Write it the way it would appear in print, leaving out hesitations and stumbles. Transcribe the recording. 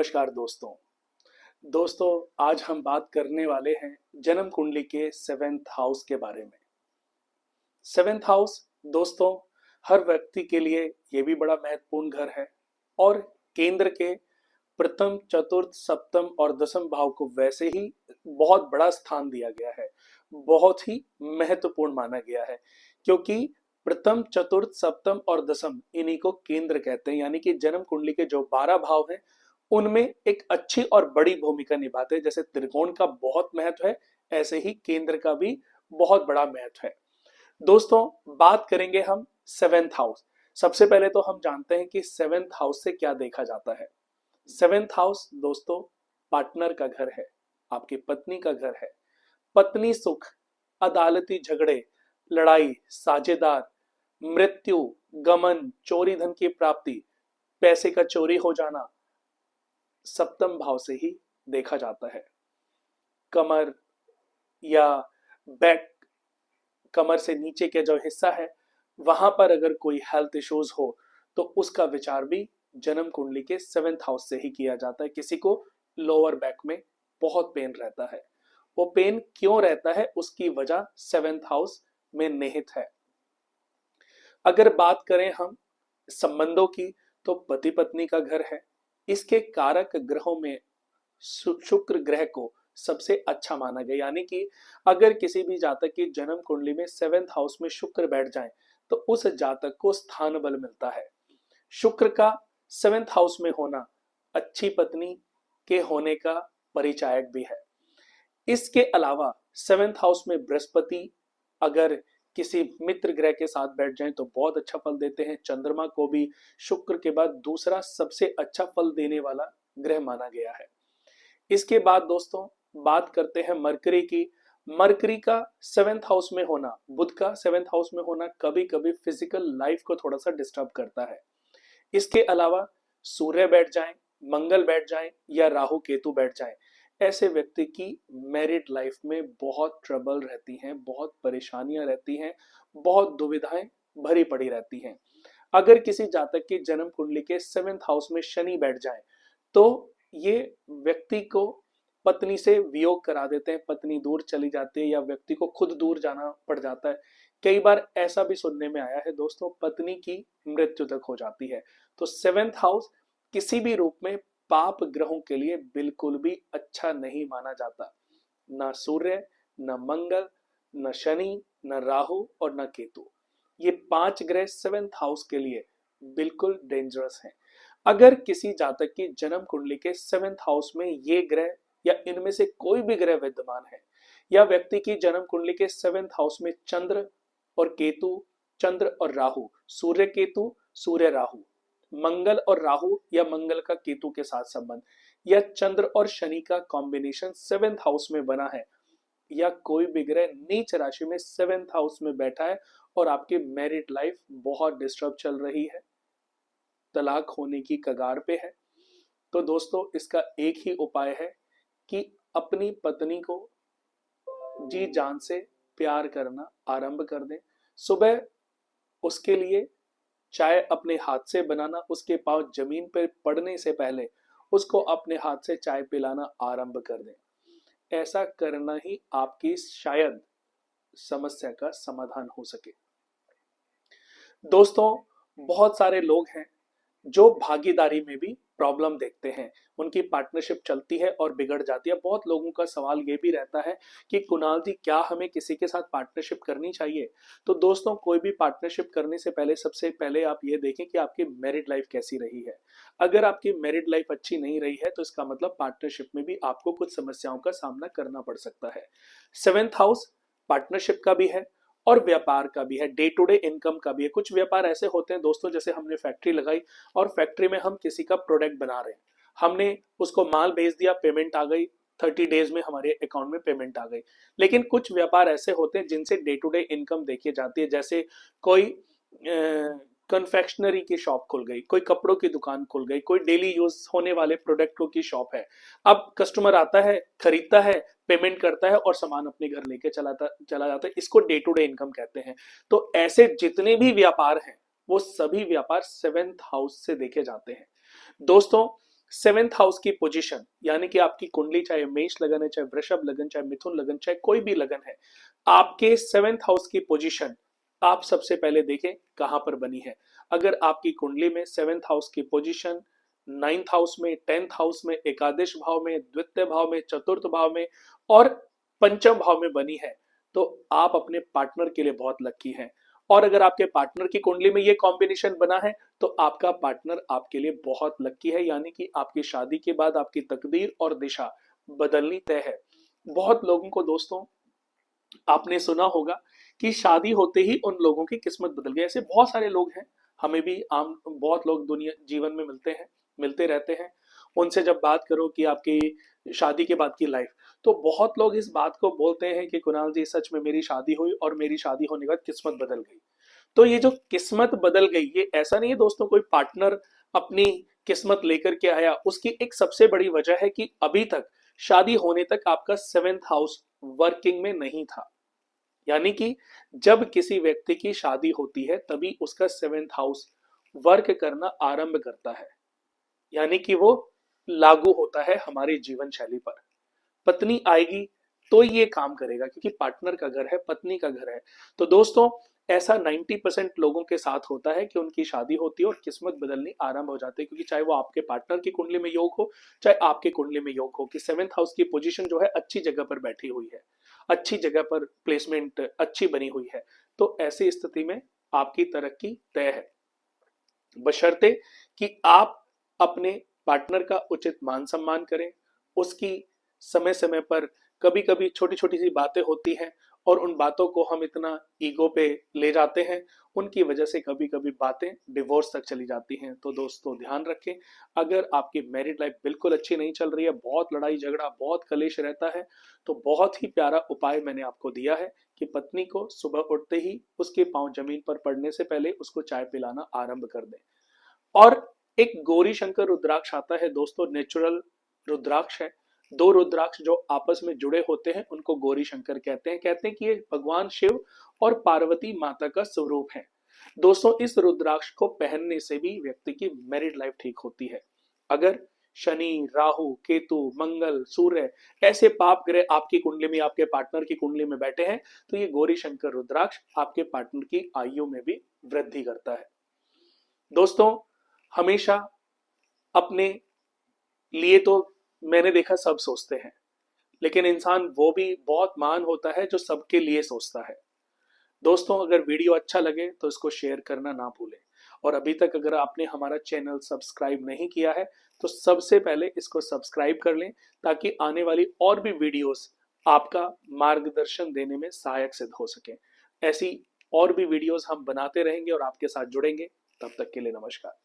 नमस्कार दोस्तों। आज हम बात करने वाले हैं जन्म कुंडली के सेवेंथ हाउस के बारे में। सेवेंथ हाउस दोस्तों, हर व्यक्ति के लिए ये भी बड़ा महत्वपूर्ण घर है और केंद्र के प्रथम, चतुर्थ, सप्तम और दसम भाव को वैसे ही बहुत बड़ा स्थान दिया गया है। बहुत ही महत्वपूर्ण माना गया है क्योंकि प्रथम, चतुर्थ, सप्तम और दसम इन्हीं को केंद्र कहते हैं, यानी कि जन्म कुंडली के जो 12 भाव हैं उनमें एक अच्छी और बड़ी भूमिका निभाते हैं। जैसे त्रिकोण का बहुत महत्व है, ऐसे ही केंद्र का भी बहुत बड़ा महत्व है। दोस्तों, बात करेंगे हम सेवेंथ हाउस। सबसे पहले तो हम जानते हैं कि सेवेंथ हाउस से क्या देखा जाता है। सेवेंथ हाउस दोस्तों पार्टनर का घर है, आपकी पत्नी का घर है। पत्नी सुख, अदालती झगड़े, लड़ाई, साझेदार, मृत्यु, गमन, चोरी धन की प्राप्ति, पैसे का चोरी हो जाना सप्तम भाव से ही देखा जाता है। कमर या बैक, कमर से नीचे का जो हिस्सा है वहां पर अगर कोई हेल्थ इश्यूज हो तो उसका विचार भी जन्म कुंडली के सेवेंथ हाउस से ही किया जाता है। किसी को लोअर बैक में बहुत पेन रहता है, वो पेन क्यों रहता है उसकी वजह सेवेंथ हाउस में निहित है। अगर बात करें हम संबंधों की तो पति पत्नी का घर है। इसके कारक ग्रहों में शुक्र ग्रह को सबसे अच्छा माना गया, यानी कि अगर किसी भी जातक की जन्म कुंडली में सेवेंथ हाउस में शुक्र बैठ जाए तो उस जातक को स्थान बल मिलता है। शुक्र का सेवेंथ हाउस में होना अच्छी पत्नी के होने का परिचायक भी है। इसके अलावा सेवेंथ हाउस में बृहस्पति अगर किसी मित्र ग्रह के साथ बैठ जाएं तो बहुत अच्छा फल देते हैं। चंद्रमा को भी शुक्र के बाद दूसरा सबसे अच्छा फल देने वाला ग्रह माना गया है। इसके बाद दोस्तों बात करते हैं मरकरी की। मरकरी का सेवेंथ हाउस में होना, बुध का सेवेंथ हाउस में होना कभी कभी फिजिकल लाइफ को थोड़ा सा डिस्टर्ब करता है। इसके अलावा सूर्य बैठ जाएं, मंगल बैठ जाएं या राहु केतु बैठ जाएं, ऐसे व्यक्ति की मैरिड लाइफ में बहुत ट्रबल रहती हैं, बहुत परेशानियां रहती हैं, बहुत दुविधाएं भरी पड़ी रहती हैं। अगर किसी जातक की जन्म कुंडली के सेवेंथ हाउस में शनि बैठ जाए तो ये व्यक्ति को पत्नी से वियोग करा देते हैं, पत्नी दूर चली जाती है या व्यक्ति को खुद दूर जाना पड़ जाता है। कई बार ऐसा भी सुनने में आया है दोस्तों, पत्नी की मृत्यु तक हो जाती है। तो सेवेंथ हाउस किसी भी रूप में पाप ग्रहों के लिए बिल्कुल भी अच्छा नहीं माना जाता। न सूर्य, न मंगल, न शनि, न राहु और न केतु, ये 5 ग्रह सेवेंथ हाउस के लिए बिल्कुल डेंजरस हैं। अगर किसी जातक की जन्म कुंडली के सेवेंथ हाउस में ये ग्रह या इनमें से कोई भी ग्रह विद्यमान है, या व्यक्ति की जन्म कुंडली के सेवेंथ हाउस में चंद्र और केतु, चंद्र और राहु, सूर्य केतु, सूर्य राहु, मंगल और राहु या मंगल का केतु के साथ संबंध, या चंद्र और शनि का कॉम्बिनेशन सेवेंथ हाउस में बना है, या कोई भी ग्रह नीच राशि में सेवेंथ हाउस में बैठा है और आपकी मैरिड लाइफ बहुत डिस्टर्ब चल रही है, तलाक होने की कगार पे है, तो दोस्तों इसका एक ही उपाय है कि अपनी पत्नी को जी जान से प्यार करना आरंभ कर दें। सुबह उसके लिए चाय अपने हाथ से बनाना, उसके पांव जमीन पर पड़ने से पहले उसको अपने हाथ से चाय पिलाना आरंभ कर दें। ऐसा करना ही आपकी शायद समस्या का समाधान हो सके। दोस्तों, बहुत सारे लोग हैं जो भागीदारी में भी प्रॉब्लम देखते हैं, उनकी पार्टनरशिप चलती है और बिगड़ जाती है। बहुत लोगों का सवाल ये भी रहता है कि कुणाल जी, क्या हमें किसी के साथ पार्टनरशिप करनी चाहिए? तो दोस्तों, कोई भी पार्टनरशिप करने से पहले सबसे पहले आप ये देखें कि आपकी मैरिड लाइफ कैसी रही है। अगर आपकी मैरिड लाइफ अच्छी नहीं रही है तो इसका मतलब पार्टनरशिप में भी आपको कुछ समस्याओं का सामना करना पड़ सकता है। सेवेंथ हाउस पार्टनरशिप का भी है और व्यापार का भी है, डे टू डे इनकम का भी है। कुछ व्यापार ऐसे होते हैं दोस्तों, जैसे हमने फैक्ट्री लगाई और फैक्ट्री में हम किसी का प्रोडक्ट बना रहे हैं, हमने उसको माल भेज दिया, पेमेंट आ गई, 30 डेज में हमारे अकाउंट में पेमेंट आ गई। लेकिन कुछ व्यापार ऐसे होते हैं जिनसे डे टू डे इनकम देखी जाती है। जैसे कोई कन्फेक्शनरी की शॉप खुल गई, कोई कपड़ों की दुकान खुल गई, कोई डेली यूज होने वाले प्रोडक्टों की शॉप है। अब कस्टमर आता है, खरीदता है, पेमेंट करता है और सामान अपने घर लेके चला जाता है। इसको डे टू डे इनकम कहते हैं। तो ऐसे जितने भी व्यापार हैं वो सभी व्यापार सेवेंथ हाउस से देखे जाते हैं। दोस्तों, सेवेंथ हाउस की पोजीशन, यानी कि आपकी कुंडली चाहे मेष लगन है, चाहे वृषभ लगन, चाहे मिथुन लगन, चाहे कोई भी लगन है, आपके सेवेंथ हाउस की पोजीशन आप सबसे पहले देखें कहां पर बनी है। अगर आपकी कुंडली में सेवेंथ हाउस की पोजीशन नाइन्थ हाउस में, टेंथ हाउस में, एकादश भाव में, द्वितीय भाव में, चतुर्थ भाव में और पंचम भाव में बनी है, तो आप अपने पार्टनर के लिए बहुत लकी हैं। और अगर आपके पार्टनर की कुंडली में ये कॉम्बिनेशन बना है तो आपका पार्टनर आपके लिए बहुत लकी है, यानी कि आपकी शादी के बाद आपकी तकदीर और दिशा बदलनी तय है। बहुत लोगों को दोस्तों आपने सुना होगा कि शादी होते ही उन लोगों की किस्मत बदल गई। ऐसे बहुत सारे लोग हैं, हमें भी आम बहुत लोग दुनिया जीवन में मिलते हैं, मिलते रहते हैं। उनसे जब बात करो कि आपकी शादी के बाद की लाइफ, तो बहुत लोग इस बात को बोलते हैं कि कुणाल जी सच में मेरी शादी हुई और मेरी शादी होने के बाद किस्मत बदल गई। तो ये जो किस्मत बदल गई, ये ऐसा नहीं है दोस्तों कोई पार्टनर अपनी किस्मत लेकर के आया। उसकी एक सबसे बड़ी वजह है कि अभी तक शादी होने तक आपका सेवेंथ हाउस वर्किंग में नहीं था। यानी कि जब किसी व्यक्ति की शादी होती है तभी उसका सेवेंथ हाउस वर्क करना आरंभ करता है, यानी कि वो लागू होता है हमारी जीवन शैली पर। पत्नी आएगी तो ये काम करेगा, क्योंकि पार्टनर का घर है, पत्नी का घर है। तो दोस्तों ऐसा 90% लोगों के साथ होता है कि उनकी शादी होती है और किस्मत बदलनी आरंभ हो जाती है, क्योंकि चाहे वो आपके पार्टनर की कुंडली में योग हो, चाहे आपके कुंडली में योग हो, कि सेवेंथ हाउस की पोजीशन जो है अच्छी जगह पर बैठी हुई है, अच्छी जगह पर प्लेसमेंट अच्छी बनी हुई है, तो ऐसी स्थिति में आपकी तरक्की तय है, बशर्ते कि आप अपने पार्टनर का उचित मान सम्मान करें। उसकी समय समय पर कभी कभी छोटी छोटी सी बातें होती हैं और उन बातों को हम इतना ईगो पे ले जाते हैं, उनकी वजह से कभी कभी बातें डिवोर्स तक चली जाती हैं। तो दोस्तों ध्यान रखें, अगर आपकी मैरिड लाइफ बिल्कुल अच्छी नहीं चल रही है, बहुत लड़ाई झगड़ा, बहुत कलेश रहता है, तो बहुत ही प्यारा उपाय मैंने आपको दिया है कि पत्नी को सुबह उठते ही उसके पांव जमीन पर पड़ने से पहले उसको चाय पिलाना आरंभ कर दें। और एक गौरी शंकर रुद्राक्ष आता है दोस्तों, नेचुरल रुद्राक्ष है। दो रुद्राक्ष जो आपस में जुड़े होते हैं उनको गौरी शंकर कहते हैं। कहते हैं कि ये भगवान शिव और पार्वती माता का स्वरूप है। दोस्तों इस रुद्राक्ष को पहनने से भी व्यक्ति की मैरिड लाइफ ठीक होती है। अगर शनि, राहु, केतु, मंगल, सूर्य ऐसे पाप ग्रह आपकी कुंडली में, आपके पार्टनर की कुंडली में बैठे हैं, तो ये गौरी शंकर रुद्राक्ष आपके पार्टनर की आयु में भी वृद्धि करता है। दोस्तों हमेशा अपने लिए तो मैंने देखा सब सोचते हैं, लेकिन इंसान वो भी बहुत महान होता है जो सबके लिए सोचता है। दोस्तों अगर वीडियो अच्छा लगे तो इसको शेयर करना ना भूलें, और अभी तक अगर आपने हमारा चैनल सब्सक्राइब नहीं किया है तो सबसे पहले इसको सब्सक्राइब कर लें, ताकि आने वाली और भी वीडियोस आपका मार्गदर्शन देने में सहायक सिद्ध हो सके। ऐसी और भी वीडियोस हम बनाते रहेंगे और आपके साथ जुड़ेंगे। तब तक के लिए नमस्कार।